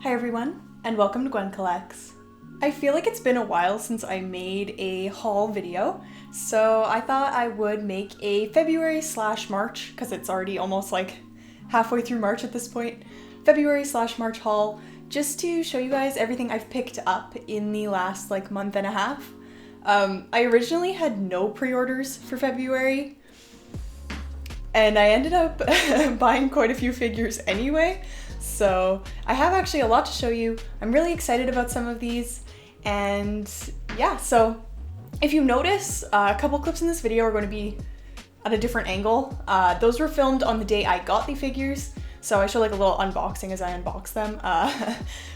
Hi everyone, and welcome to Gwyn Collects. I feel like it's been a while since I made a haul video, so I thought I would make a February/March, because it's already almost like halfway through March at this point, February/March haul, just to show you guys everything I've picked up in the last like month and a half. I originally had no pre-orders for February, and I ended up buying quite a few figures anyway. So I have actually a lot to show you. I'm really excited about some of these, and yeah, so if you notice, a couple clips in this video are going to be at a different angle. Those were filmed on the day I got the figures, so I show like a little unboxing as I unbox them.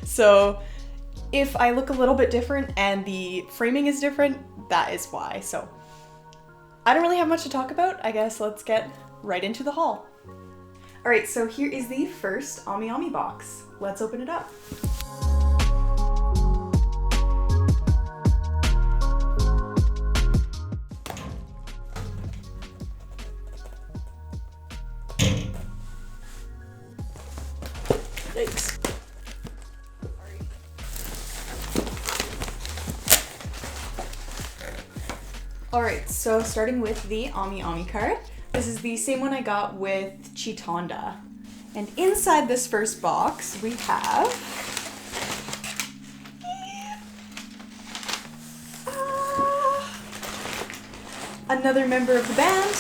So if I look a little bit different and the framing is different, that is why. So I don't really have much to talk about. I guess let's get right into the haul. Alright, so here is the first Ami Ami box. Let's open it up. Yikes. Alright, so starting with the Ami Ami card. This is the same one I got with Chitonda. And inside this first box, we have another member of the band,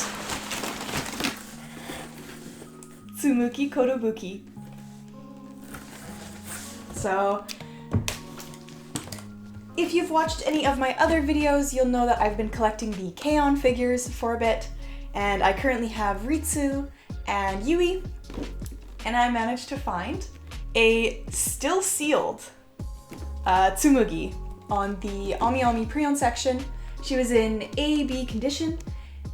Tsumugi Kotobuki. So, if you've watched any of my other videos, you'll know that I've been collecting the K-On! Figures for a bit. And I currently have Ritsu and Yui, and I managed to find a still sealed Tsumugi on the Ami Ami pre-owned section. She was in A/B condition,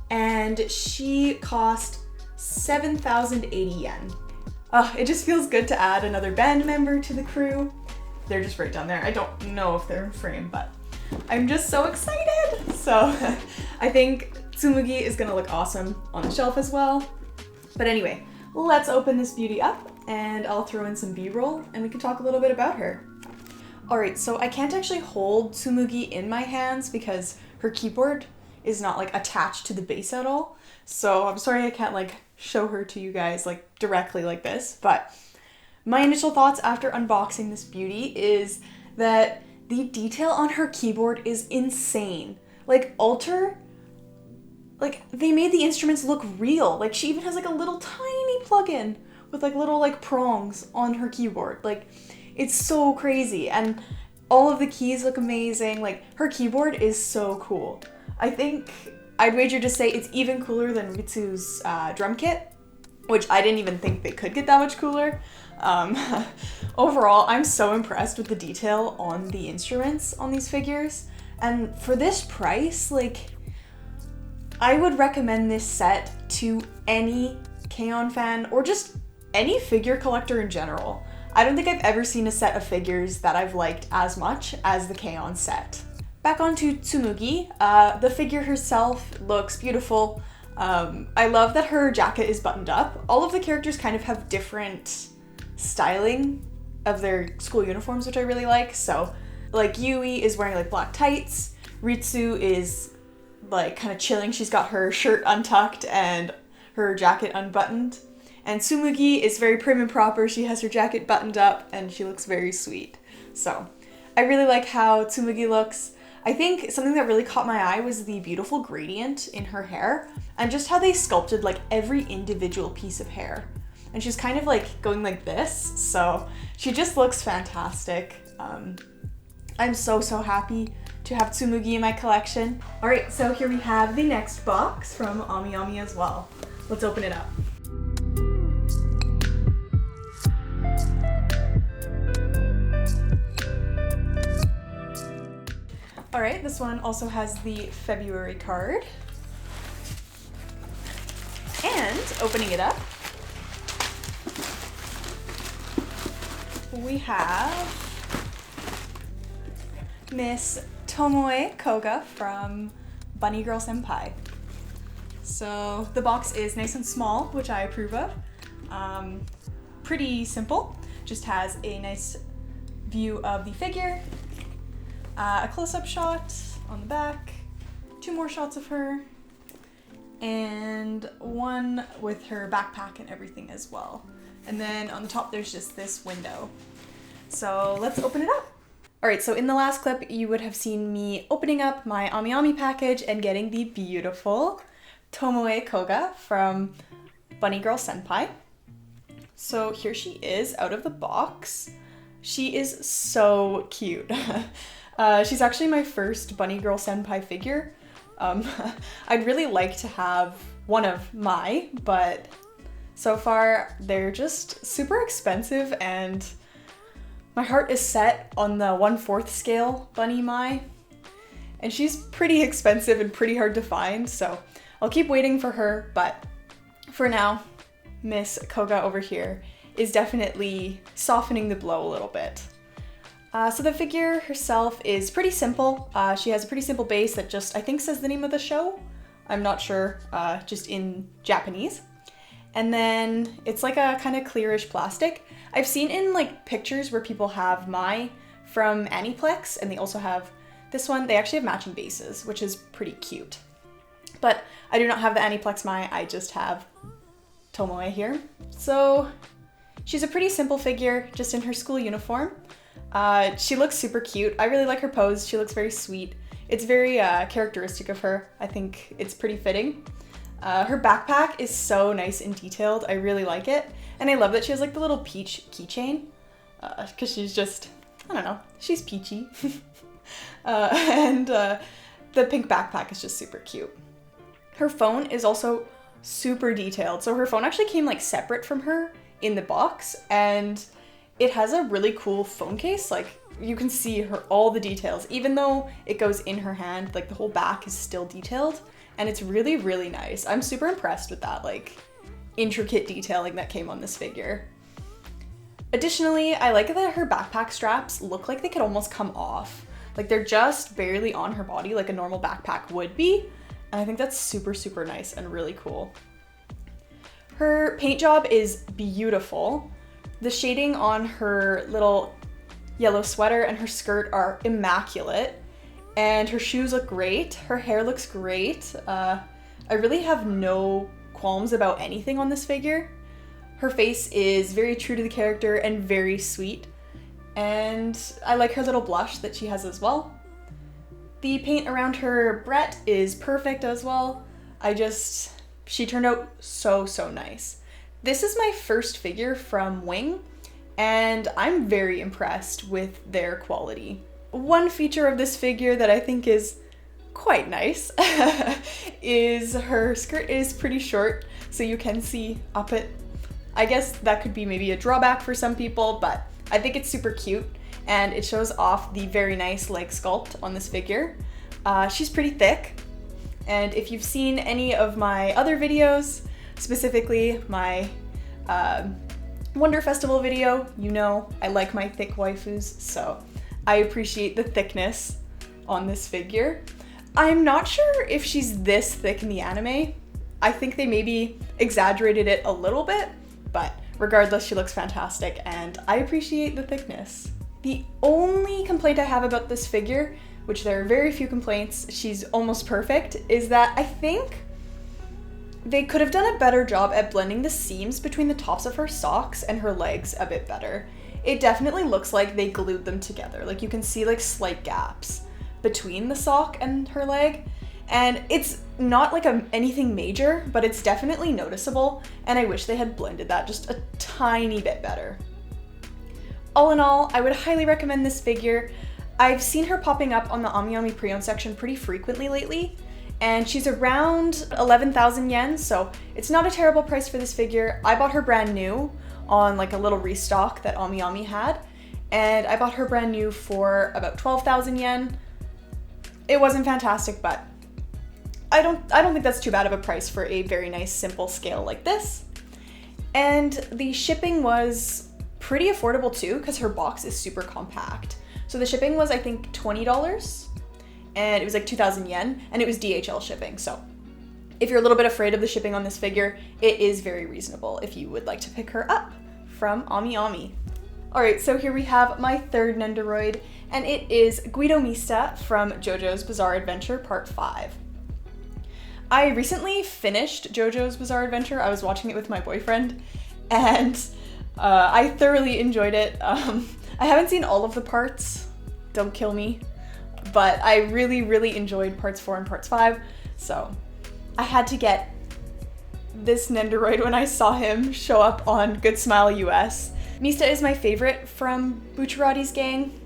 and she cost 7,080 yen. It just feels good to add another band member to the crew. They're just right down there. I don't know if they're in frame, but I'm just so excited. So I think Tsumugi is gonna look awesome on the shelf as well. But anyway, let's open this beauty up and I'll throw in some B-roll and we can talk a little bit about her. Alright, so I can't actually hold Tsumugi in my hands because her keyboard is not like attached to the base at all. So I'm sorry I can't like show her to you guys like directly like this, but my initial thoughts after unboxing this beauty is that the detail on her keyboard is insane. Like Alter, like they made the instruments look real. Like she even has like a little tiny plug-in with like little like prongs on her keyboard. Like it's so crazy, and all of the keys look amazing. Like her keyboard is so cool. I think I'd wager to say it's even cooler than Ritsu's drum kit, which I didn't even think they could get that much cooler. Overall, I'm so impressed with the detail on the instruments on these figures, and for this price, like I would recommend this set to any K-On! Fan or just any figure collector in general. I don't think I've ever seen a set of figures that I've liked as much as the K-On! Set. Back onto Tsumugi, the figure herself looks beautiful. I love that her jacket is buttoned up. All of the characters kind of have different styling of their school uniforms, which I really like. So like Yui is wearing like black tights, Ritsu is like kind of chilling. She's got her shirt untucked and her jacket unbuttoned. And Tsumugi is very prim and proper. She has her jacket buttoned up and she looks very sweet. So I really like how Tsumugi looks. I think something that really caught my eye was the beautiful gradient in her hair and just how they sculpted like every individual piece of hair. And she's kind of like going like this, so she just looks fantastic. I'm so happy to have Tsumugi in my collection. Alright, so here we have the next box from Ami Ami as well. Let's open it up. Alright, this one also has the February card. And opening it up, we have Miss Tomoe Koga from Bunny Girl Senpai. So the box is nice and small, which I approve of. Pretty simple, just has a nice view of the figure, a close-up shot on the back, 2 more shots of her, and one with her backpack and everything as well. And then on the top there's just this window. So let's open it up. Alright, so in the last clip you would have seen me opening up my AmiAmi package and getting the beautiful Tomoe Koga from Bunny Girl Senpai. So here she is out of the box. She is so cute. She's actually my first Bunny Girl Senpai figure. I'd really like to have one of my, but so far they're just super expensive and my heart is set on the 1/4 scale Bunny Mai. And she's pretty expensive and pretty hard to find, so I'll keep waiting for her, but for now, Miss Koga over here is definitely softening the blow a little bit. So the figure herself is pretty simple. She has a pretty simple base that just, I think, says the name of the show. I'm not sure, just in Japanese. And then it's like a kind of clearish plastic. I've seen in like pictures where people have Mai from Aniplex, and they also have this one. They actually have matching bases, which is pretty cute. But I do not have the Aniplex Mai, I just have Tomoe here. So she's a pretty simple figure, just in her school uniform. She looks super cute. I really like her pose. She looks very sweet. It's very characteristic of her. I think it's pretty fitting. Her backpack is so nice and detailed. I really like it. And I love that she has like the little peach keychain, because she's just, I don't know, she's peachy. And the pink backpack is just super cute. Her phone is also super detailed. So her phone actually came like separate from her in the box, and it has a really cool phone case. Like you can see all the details, even though it goes in her hand, like the whole back is still detailed, and it's really, really nice. I'm super impressed with that like intricate detailing that came on this figure. Additionally, I like that her backpack straps look like they could almost come off. Like they're just barely on her body like a normal backpack would be. And I think that's super, super nice and really cool. Her paint job is beautiful. The shading on her little yellow sweater and her skirt are immaculate. And her shoes look great. Her hair looks great. I really have no qualms about anything on this figure. Her face is very true to the character and very sweet. And I like her little blush that she has as well. The paint around her Brett is perfect as well. She turned out so, so nice. This is my first figure from Wing, and I'm very impressed with their quality. One feature of this figure that I think is quite nice is her skirt is pretty short, so you can see up it. I guess that could be maybe a drawback for some people, but I think it's super cute, and it shows off the very nice leg sculpt on this figure. She's pretty thick, and if you've seen any of my other videos, specifically my Wonder Festival video, you know I like my thick waifus, so I appreciate the thickness on this figure. I'm not sure if she's this thick in the anime. I think they maybe exaggerated it a little bit, but regardless, she looks fantastic, and I appreciate the thickness. The only complaint I have about this figure, which there are very few complaints, she's almost perfect, is that I think they could have done a better job at blending the seams between the tops of her socks and her legs a bit better. It definitely looks like they glued them together. Like you can see like slight gaps between the sock and her leg. And it's not like anything major, but it's definitely noticeable, and I wish they had blended that just a tiny bit better. All in all, I would highly recommend this figure. I've seen her popping up on the AmiAmi pre-owned section pretty frequently lately, and she's around 11,000 yen, so it's not a terrible price for this figure. I bought her brand new on like a little restock that AmiAmi had, and I bought her brand new for about 12,000 yen. It wasn't fantastic, but I don't think that's too bad of a price for a very nice simple scale like this. And the shipping was pretty affordable too, because her box is super compact. So the shipping was, I think, $20, and it was like 2,000 yen, and it was DHL shipping. So if you're a little bit afraid of the shipping on this figure, it is very reasonable if you would like to pick her up from AmiAmi. Alright, so here we have my third Nendoroid, and it is Guido Mista from Jojo's Bizarre Adventure Part 5. I recently finished Jojo's Bizarre Adventure. I was watching it with my boyfriend, and I thoroughly enjoyed it. I haven't seen all of the parts, don't kill me, but I really enjoyed parts 4 and parts 5, so I had to get this Nendoroid when I saw him show up on Good Smile US. Mista is my favorite from Bucciarati's gang,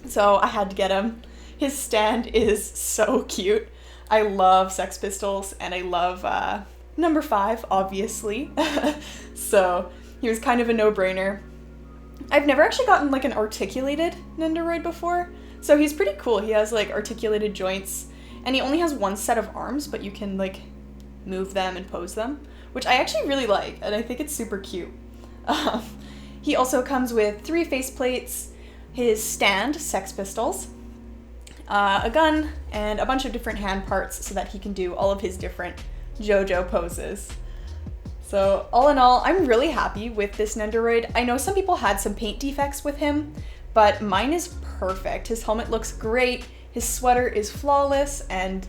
so I had to get him. His stand is so cute. I love Sex Pistols, and I love number 5, obviously. So he was kind of a no-brainer. I've never actually gotten like an articulated Nendoroid before, so he's pretty cool. He has like articulated joints, and he only has one set of arms, but you can like move them and pose them, which I actually really like, and I think it's super cute. He also comes with 3 faceplates, his stand, Sex Pistols, a gun, and a bunch of different hand parts so that he can do all of his different JoJo poses. So all in all, I'm really happy with this Nendoroid. I know some people had some paint defects with him, but mine is perfect. His helmet looks great, his sweater is flawless, and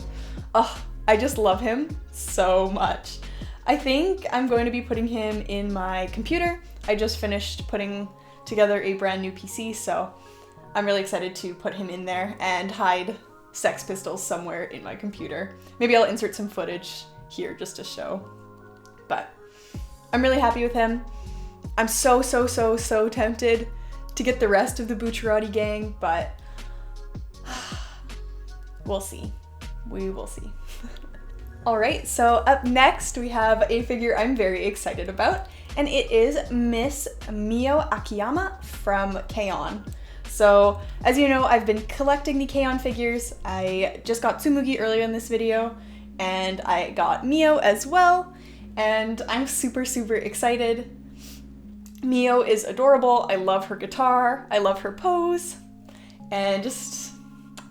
I just love him so much. I think I'm going to be putting him in my computer. I just finished putting together a brand new PC, so I'm really excited to put him in there and hide Sex Pistols somewhere in my computer. Maybe I'll insert some footage here just to show. But I'm really happy with him. I'm so tempted to get the rest of the Bucciarati gang, but we'll see. We will see. Alright, so up next we have a figure I'm very excited about, and it is Miss Mio Akiyama from K-On! So, as you know, I've been collecting the K-On! Figures. I just got Tsumugi earlier in this video, and I got Mio as well, and I'm super excited. Mio is adorable. I love her guitar, I love her pose, and just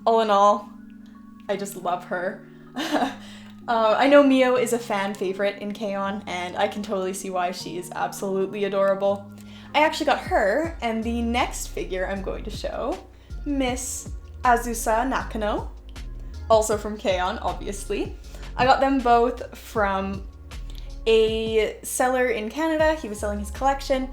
all in all, I just love her. I know Mio is a fan favorite in K-On! And I can totally see why she is absolutely adorable. I actually got her, and the next figure I'm going to show, Miss Azusa Nakano, also from K-On! Obviously. I got them both from a seller in Canada. He was selling his collection,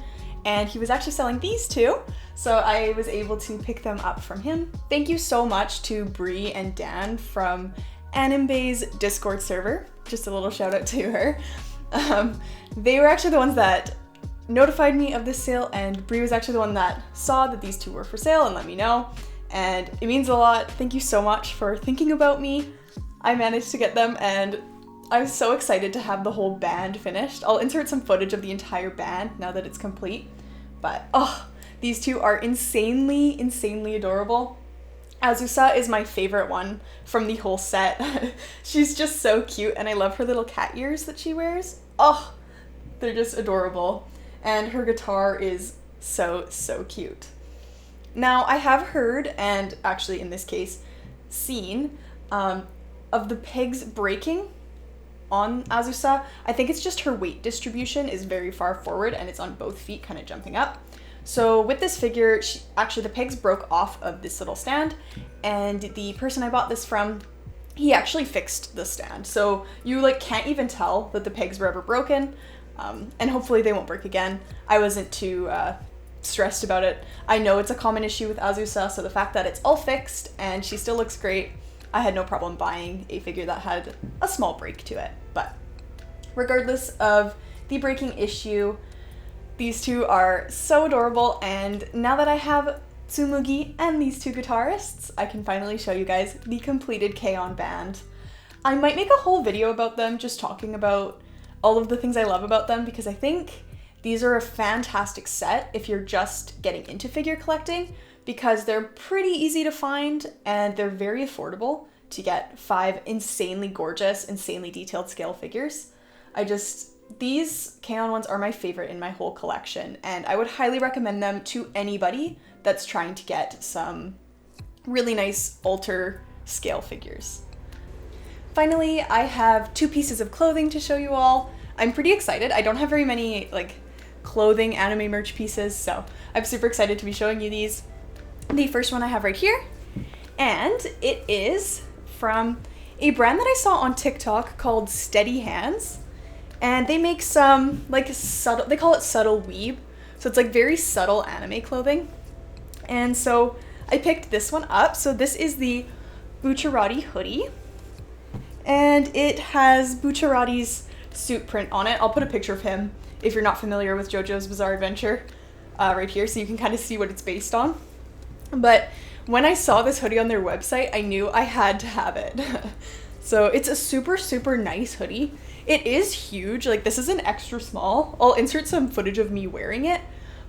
and he was actually selling these two, so I was able to pick them up from him. Thank you so much to Bree and Dan from Anime's Discord server. Just a little shout out to her. They were actually the ones that notified me of this sale, and Bree was actually the one that saw that these two were for sale and let me know, and it means a lot. Thank you so much for thinking about me. I managed to get them, and I'm so excited to have the whole band finished. I'll insert some footage of the entire band now that it's complete, but these two are insanely adorable. Azusa is my favorite one from the whole set. She's just so cute, and I love her little cat ears that she wears. They're just adorable. And her guitar is so cute. Now, I have heard, and actually in this case, seen, of the pegs breaking on Azusa. I think it's just her weight distribution is very far forward, and it's on both feet kind of jumping up. So with this figure, actually the pegs broke off of this little stand, and the person I bought this from, he actually fixed the stand. So you like can't even tell that the pegs were ever broken, and hopefully they won't break again. I wasn't too stressed about it. I know it's a common issue with Azusa, so the fact that it's all fixed and she still looks great, I had no problem buying a figure that had a small break to it. But regardless of the breaking issue, these two are so adorable, and now that I have Tsumugi and these two guitarists, I can finally show you guys the completed K-On! Band. I might make a whole video about them, just talking about all of the things I love about them, because I think these are a fantastic set if you're just getting into figure collecting, because they're pretty easy to find and they're very affordable to get 5 insanely gorgeous, insanely detailed scale figures. These K-On! Ones are my favorite in my whole collection, and I would highly recommend them to anybody that's trying to get some really nice alter scale figures. Finally, I have 2 pieces of clothing to show you all. I'm pretty excited. I don't have very many clothing anime merch pieces, so I'm super excited to be showing you these. The first one I have right here, and it is from a brand that I saw on TikTok called Steady Hands, and they make some like subtle, they call it subtle weeb, so it's like very subtle anime clothing. And so I picked this one up. So this is the Bucciarati hoodie, and it has Bucciarati's suit print on it. I'll put a picture of him if you're not familiar with JoJo's Bizarre Adventure right here, so you can kind of see what it's based on. But when I saw this hoodie on their website, I knew I had to have it. So it's a super, super nice hoodie. It is huge. Like, this is an extra small. I'll insert some footage of me wearing it,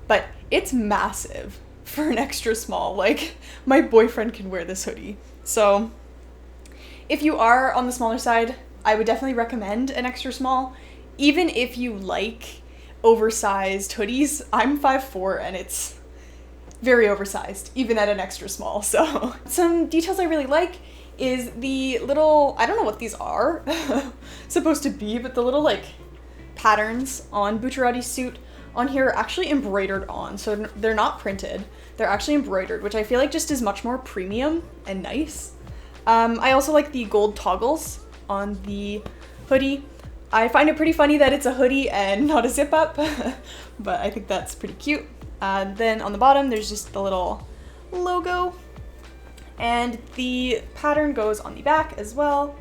but it's massive for an extra small. Like, my boyfriend can wear this hoodie. So if you are on the smaller side, I would definitely recommend an extra small. Even if you like oversized hoodies, I'm 5'4" and it's very oversized, even at an extra small. So some details I really like is the little, I don't know what these are supposed to be, but the little like patterns on Bucciarati's suit on here are actually embroidered on. So they're not printed, they're actually embroidered, which I feel like just is much more premium and nice. I also like the gold toggles on the hoodie. I find it pretty funny that it's a hoodie and not a zip up, but I think that's pretty cute. Then on the bottom, there's just the little logo, and the pattern goes on the back as well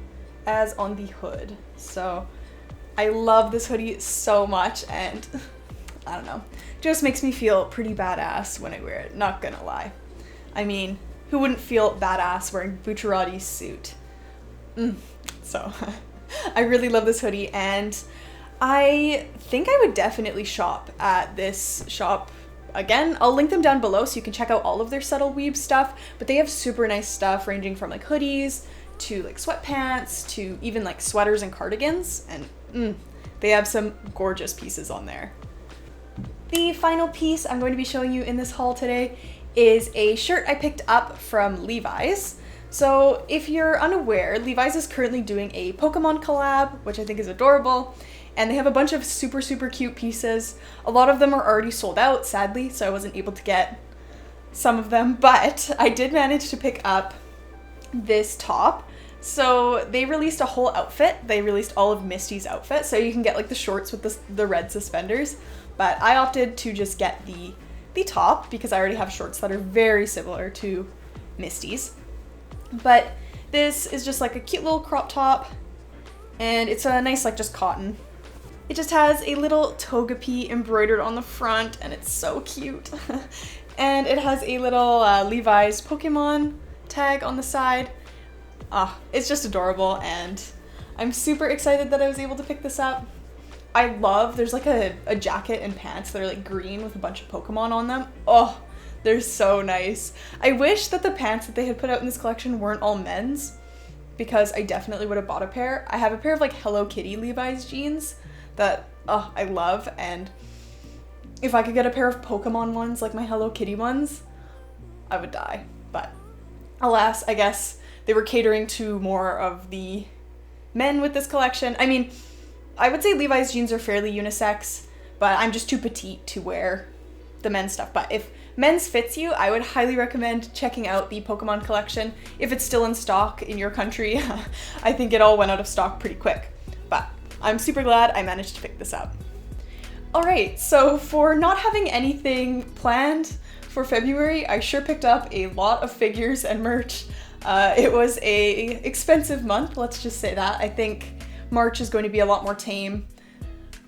as on the hood. So I love this hoodie so much, and I don't know, just makes me feel pretty badass when I wear it, not gonna lie. I mean, who wouldn't feel badass wearing Bucciarati's suit? So I really love this hoodie, and I think I would definitely shop at this shop again. I'll link them down below so you can check out all of their subtle weeb stuff, but they have super nice stuff ranging from like hoodies to like sweatpants to even like sweaters and cardigans, and they have some gorgeous pieces on there. The final piece I'm going to be showing you in this haul today is a shirt I picked up from Levi's. So if you're unaware, Levi's is currently doing a Pokemon collab, which I think is adorable, and they have a bunch of super, super cute pieces. A lot of them are already sold out, sadly, so I wasn't able to get some of them, but I did manage to pick up this top. So they released a whole outfit. They released all of Misty's outfit, so you can get like the shorts with the red suspenders, but I opted to just get the top because I already have shorts that are very similar to Misty's. But this is just like a cute little crop top, and it's a nice like just cotton. It just has a little Togepi embroidered on the front, and it's so cute. And it has a little Levi's Pokemon tag on the side. It's just adorable, and I'm super excited that I was able to pick this up. I love, there's like a jacket and pants that are like green with a bunch of Pokemon on them. Oh, they're so nice. I wish that the pants that they had put out in this collection weren't all men's, because I definitely would have bought a pair. I have a pair of like Hello Kitty Levi's jeans that I love, and if I could get a pair of Pokemon ones like my Hello Kitty ones, I would die. But alas, I guess they were catering to more of the men with this collection. I mean, I would say Levi's jeans are fairly unisex, but I'm just too petite to wear the men's stuff. But if men's fits you, I would highly recommend checking out the Pokemon collection. If it's still in stock in your country, I think it all went out of stock pretty quick. But I'm super glad I managed to pick this up. Alright, so for not having anything planned for February, I sure picked up a lot of figures and merch. It was a expensive month, let's just say that. I think March is going to be a lot more tame.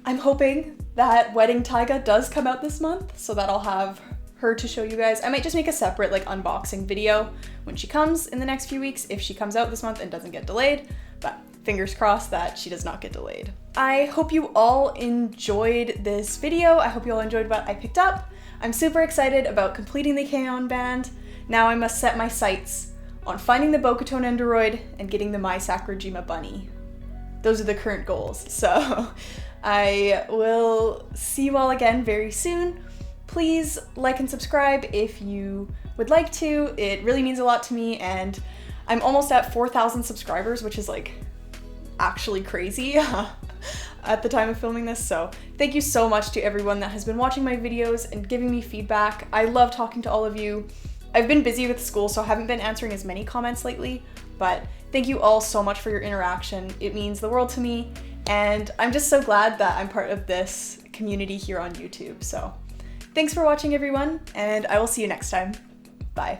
I'm hoping that Wedding Taiga does come out this month, so that I'll have her to show you guys. I might just make a separate like unboxing video when she comes in the next few weeks, if she comes out this month and doesn't get delayed, but fingers crossed that she does not get delayed. I hope you all enjoyed this video. I hope you all enjoyed what I picked up. I'm super excited about completing the K-On! Band. Now I must set my sights on finding the Bokuto Nendoroid and getting the My Sakurajima bunny. Those are the current goals. So I will see you all again very soon. Please like and subscribe if you would like to. It really means a lot to me, and I'm almost at 4,000 subscribers, which is like actually crazy. at the time of filming this, so thank you so much to everyone that has been watching my videos and giving me feedback. I love talking to all of you. I've been busy with school, so I haven't been answering as many comments lately, but thank you all so much for your interaction. It means the world to me, and I'm just so glad that I'm part of this community here on YouTube. So thanks for watching, everyone, and I will see you next time. Bye.